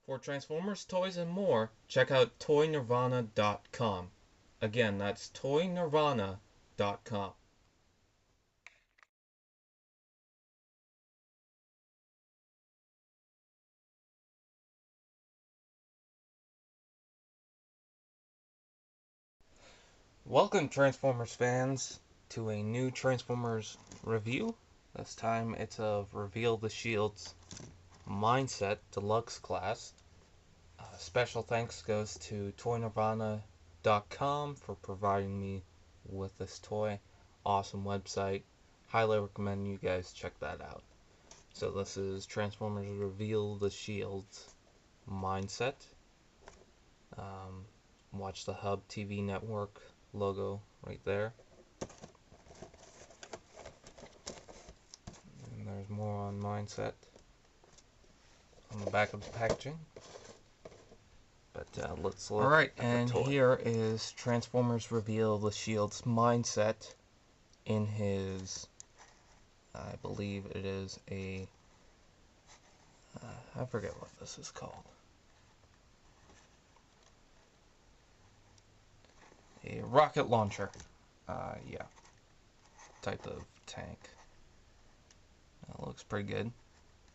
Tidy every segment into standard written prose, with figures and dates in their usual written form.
For Transformers, toys, and more, check out toynirvana.com. Again, that's toynirvana.com. Welcome, Transformers fans, to a new Transformers review. This time it's of Reveal the Shield's Mindset Deluxe class. Special thanks goes to toynirvana.com for providing me with this toy. Awesome website. Highly recommend you guys check that out. So this is Transformers Reveal the Shield's Mindset. Watch the Hub TV network logo right there. And there's more on Mindset on the back of the packaging. But let's look. Alright, and here is Transformers Reveal the Shield's Mindset in his, I believe it is a, I forget what this is called. A rocket launcher. Yeah. Type of tank. It looks pretty good.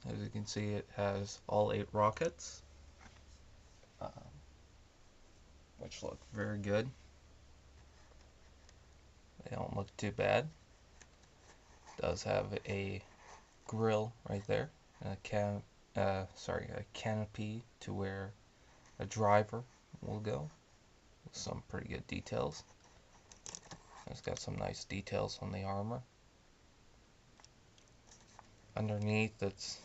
As you can see, it has all 8 rockets, which look very good. They don't look too bad. It does have a grill right there, and a canopy to where a driver will go. Some pretty good details. It's got some nice details on the armor. Underneath, it's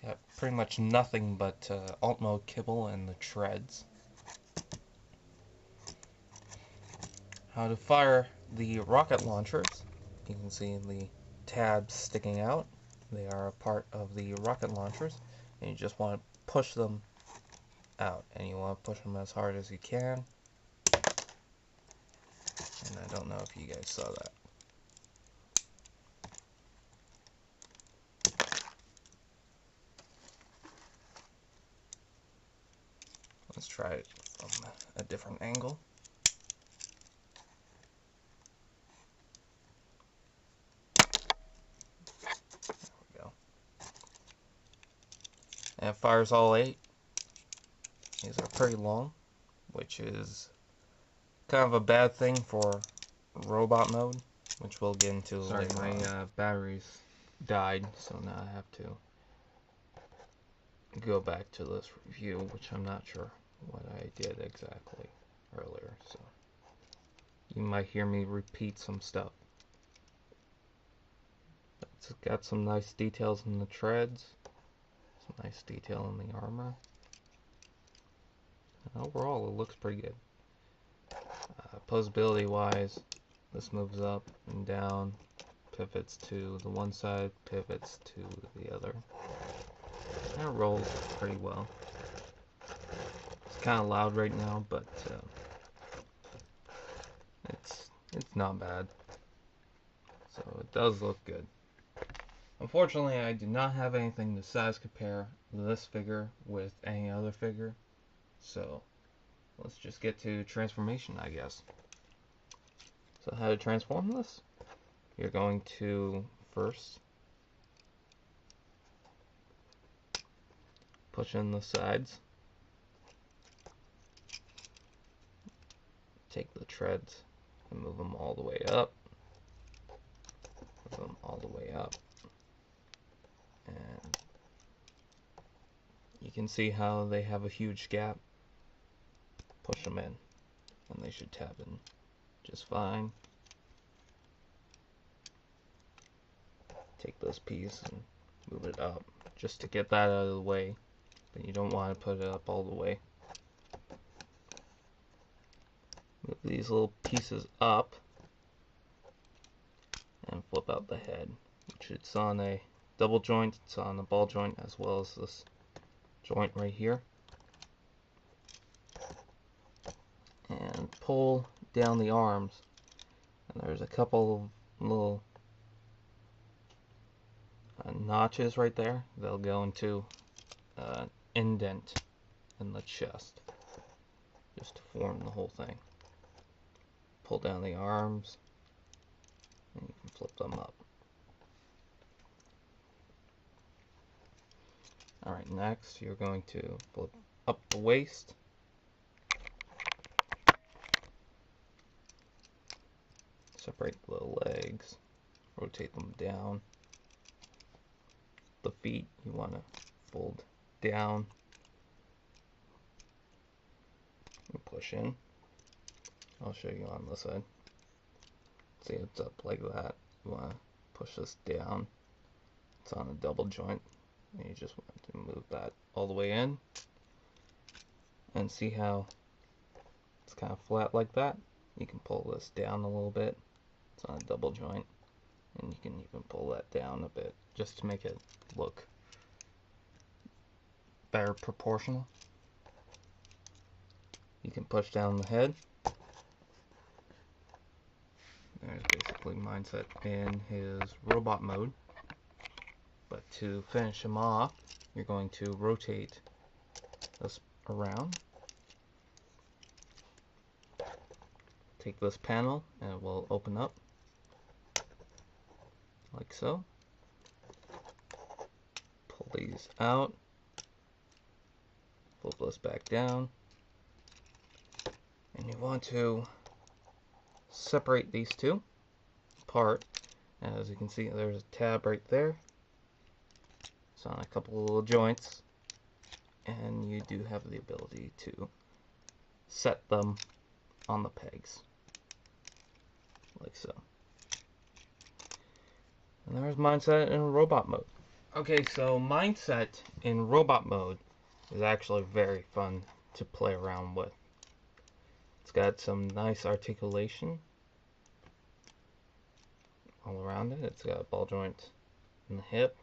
got pretty much nothing but alt mode kibble and the treads. How to fire the rocket launchers. You can see the tabs sticking out. They are a part of the rocket launchers, and you just want to push them out, and you want to push them as hard as you can. And I don't know if you guys saw that. Let's try it from a different angle. There we go. And it fires all 8. These are pretty long, which is kind of a bad thing for robot mode, which we'll get into later. Sorry, my batteries died, so now I have to go back to this review, which I'm not sure what I did exactly earlier, so you might hear me repeat some stuff. It's got some nice details in the treads, some nice detail in the armor, and overall it looks pretty good. Posability wise, this moves up and down, pivots to the one side, pivots to the other, and it rolls pretty well. It's kind of loud right now, but it's not bad. So it does look good. Unfortunately, I do not have anything to size compare this figure with any other figure, so let's just get to transformation, I guess. So how to transform this? You're going to first push in the sides, take the treads and move them all the way up, move them all the way up, and you can see how they have a huge gap. Push them in and they should tab in just fine. Take this piece and move it up just to get that out of the way, but you don't want to put it up all the way. Move these little pieces up and flip out the head, which it's on a double joint, it's on a ball joint as well as this joint right here, and pull down the arms, and there's a couple of little notches right there. They'll go into indent and the chest, just to form the whole thing. Pull down the arms, and you can flip them up. Alright, next you're going to flip up the waist. Separate the legs, rotate them down. The feet you want to fold down and push in. I'll show you on this side. See, it's up like that. You want to push this down. It's on a double joint. And you just want to move that all the way in. And see how it's kind of flat like that? You can pull this down a little bit. It's on a double joint. And you can even pull that down a bit just to make it look better proportional. You can push down the head. There's basically Mindset in his robot mode. But to finish him off, you're going to rotate this around. Take this panel and it will open up like so. Pull these out. Flip this back down. And you want to separate these two apart. As you can see, there's a tab right there. It's on a couple of little joints. And you do have the ability to set them on the pegs. Like so. And there's Mindset in robot mode. Okay, so Mindset in robot mode is actually very fun to play around with. It's got some nice articulation all around it. It's got a ball joint in the hip,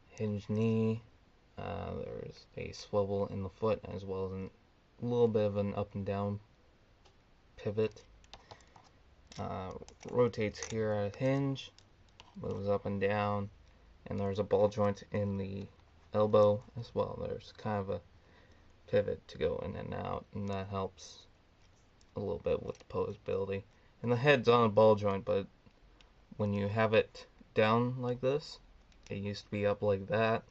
hinged knee, there's a swivel in the foot, as well as a little bit of an up and down pivot. Rotates here at a hinge, moves up and down, and there's a ball joint in the elbow as well. There's kind of a pivot to go in and out, and that helps a little bit with the posability. And the head's on a ball joint, but when you have it down like this, it used to be up like that,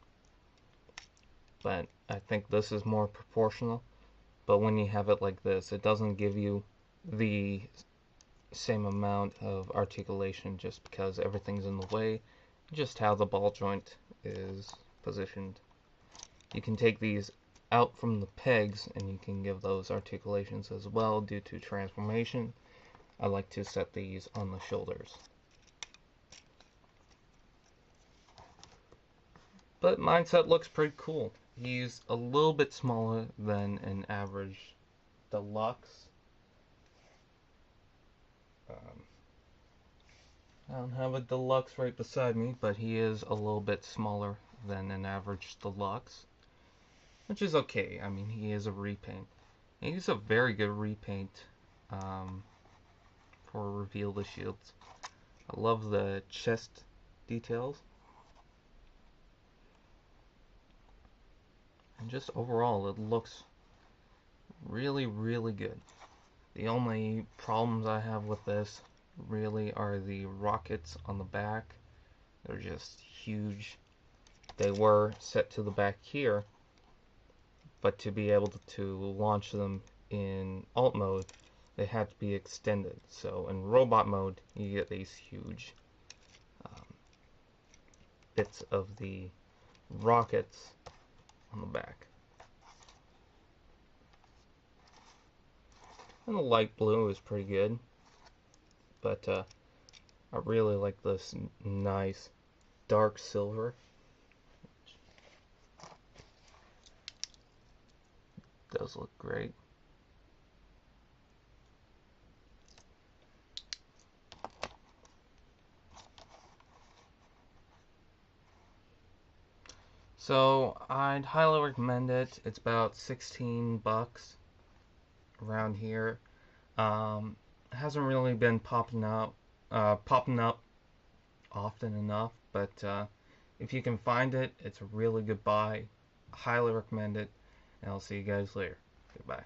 but I think this is more proportional. But when you have it like this, it doesn't give you the same amount of articulation just because everything's in the way, just how the ball joint is positioned. You can take these out from the pegs and you can give those articulations as well due to transformation. I like to set these on the shoulders. But Mindset looks pretty cool. He's a little bit smaller than an average Deluxe. I don't have a Deluxe right beside me, but he is a little bit smaller than an average Deluxe, which is okay. I mean, he is a repaint. And he's a very good repaint for Reveal the Shields. I love the chest details. And just overall, it looks really, really good. The only problems I have with this really are the rockets on the back. They're just huge. They were set to the back here, but to be able to launch them in alt mode, they had to be extended. So in robot mode, you get these huge bits of the rockets on the back. And the light blue is pretty good, but I really like this nice dark silver. It does look great. So I'd highly recommend it. It's about 16 bucks around here. It hasn't really been popping up often enough, but if you can find it, it's a really good buy. Highly recommend it. and I'll see you guys later. Goodbye.